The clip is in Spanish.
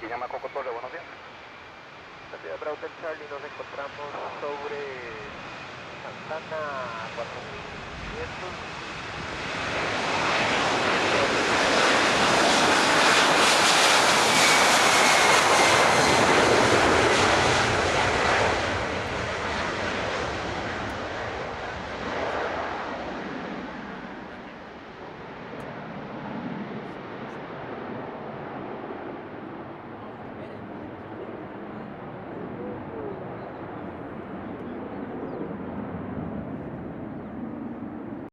Aquí llama Coco Torre, buenos días. Ciudad Browser Charlie, nos encontramos sobre Santana 4500.